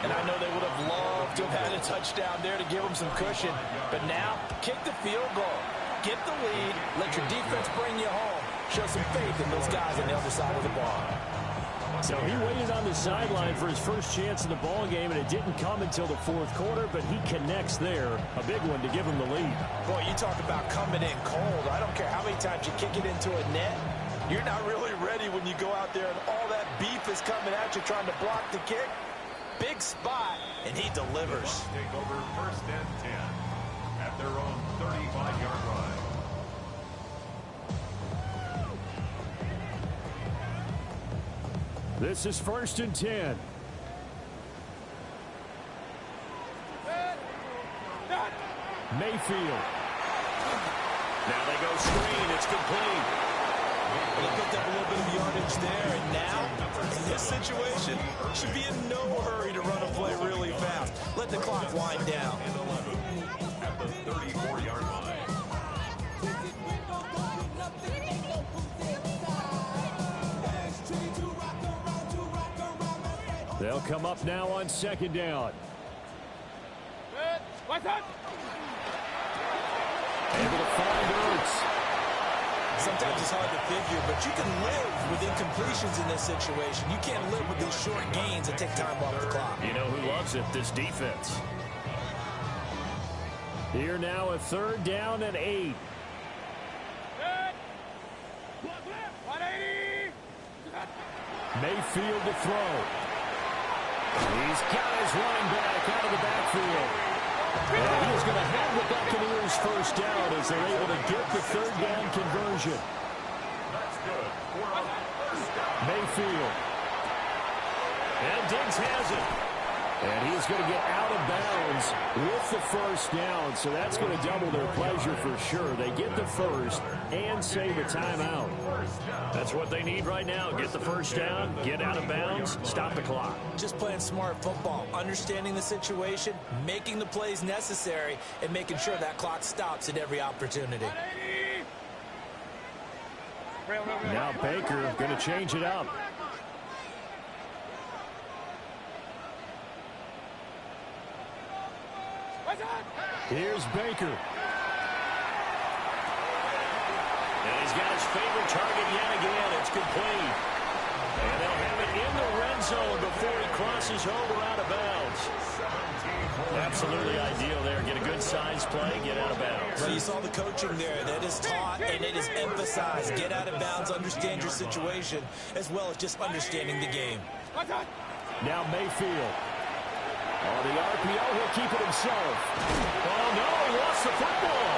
And I know they would have loved to have had a touchdown there to give them some cushion. But now, kick the field goal. Get the lead. Let your defense bring you home. Show some faith in those guys on the other side of the ball. So he waited on the sideline for his first chance in the ball game, and it didn't come until the 4th quarter, but he connects there. A big one to give him the lead. Boy, you talk about coming in cold. I don't care how many times you kick it into a net. You're not really ready when you go out there and all that beef is coming at you trying to block the kick. Big spot, and he delivers. Take over 1st and 10 at their own 35-yard line. This is 1st and 10. Mayfield. Now they go screen. It's complete. They picked up a little bit of yardage there, and now, in this situation, should be in no hurry to run a play really fast. Let the clock wind down. At the 34-yard line. They'll come up now on 2nd down. Able to find Ertz. Sometimes it's hard to figure, but you can live with incompletions in this situation. You can't live with these short gains that take time off the clock. You know who loves it? This defense. Here now a 3rd down and 8. Mayfield to throw. He's got his running back out of the backfield. And he's going to have the Buccaneers 1st down as they're able to get the 3rd down conversion. That's good. We're on 1st down. Mayfield. And Diggs has it. And he's going to get out of bounds with the 1st down. So that's going to double their pleasure for sure. They get the 1st and save a timeout. That's what they need right now. Get the 1st down, get out of bounds, stop the clock. Just playing smart football, understanding the situation, making the plays necessary, and making sure that clock stops at every opportunity. Now Baker going to change it up. Here's Baker. And he's got his favorite target yet again. It's complete. And they'll have it in the red zone before he crosses over out of bounds. Absolutely ideal there. Get a good size play, get out of bounds. Well, you saw the coaching there. That is taught and it is emphasized. Get out of bounds, understand your situation, as well as just understanding the game. Now Mayfield. On the RPO, he'll keep it himself. Oh, no, he lost the football.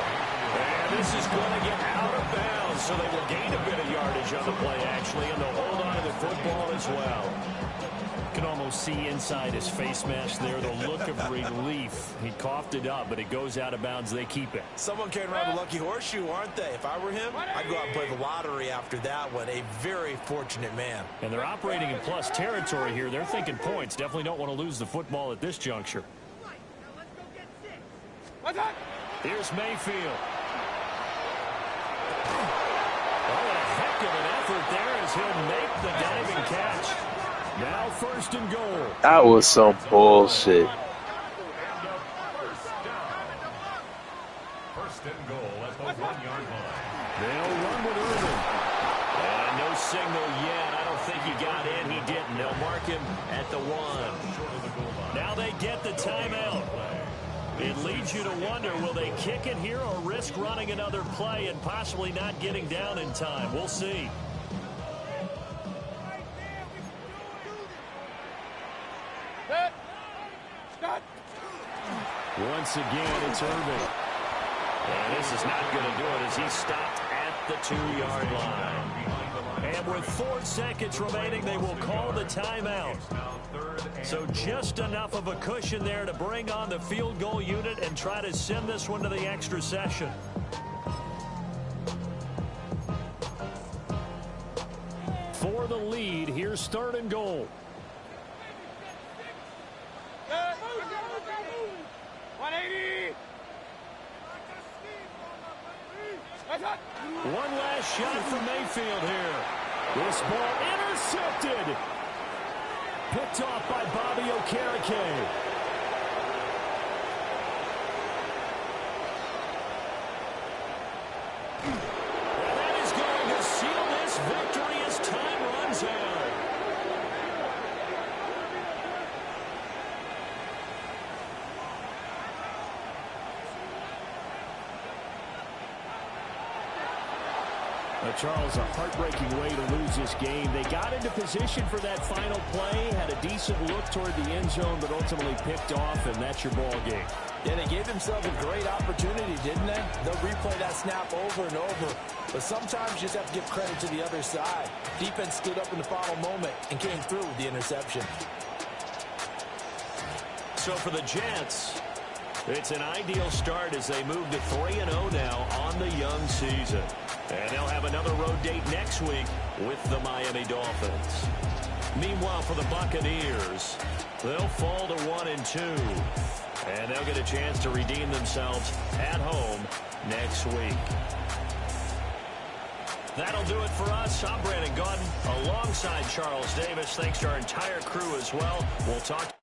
And this is going to get out of bounds, so they will gain a bit of yardage on the play, actually, and they'll hold on to the football as well. You can almost see inside his face mask there the look of relief. He coughed it up, but it goes out of bounds. They keep it. Someone carrying around a lucky horseshoe, aren't they? If I were him, I'd go out and play the lottery after that one. A very fortunate man. And they're operating in plus territory here. They're thinking points. Definitely don't want to lose the football at this juncture. Here's Mayfield. Oh, a heck of an effort there as he'll make the diving catch. Now 1st and goal. That was some bullshit. First and goal at the 1-yard line. They'll run with Irvin. And no signal yet. I don't think he got in. He didn't. They'll mark him at the 1. Now they get the timeout. It leads you to wonder, will they kick it here or risk running another play and possibly not getting down in time? We'll see. Once again, it's Irvin. And this is not going to do it as he's stopped at the 2-yard line. And with 4 seconds remaining, they will call the timeout. So just enough of a cushion there to bring on the field goal unit and try to send this one to the extra session. For the lead, here's 3rd and goal. 180. One last shot from Mayfield here. This ball intercepted. Picked off by Bobby Okereke. And that is going to seal this victory as time runs out. Charles, a heartbreaking way to lose this game. They got into position for that final play, had a decent look toward the end zone, but ultimately picked off, and that's your ball game. Yeah, they gave themselves a great opportunity, didn't they? They'll replay that snap over and over. But sometimes you just have to give credit to the other side. Defense stood up in the final moment and came through with the interception. So for the Jets, it's an ideal start as they move to 3-0 now on the young season. And they'll have another road date next week with the Miami Dolphins. Meanwhile, for the Buccaneers, they'll fall to 1-2. And they'll get a chance to redeem themselves at home next week. That'll do it for us. I'm Brandon Gaudin alongside Charles Davis. Thanks to our entire crew as well. We'll talk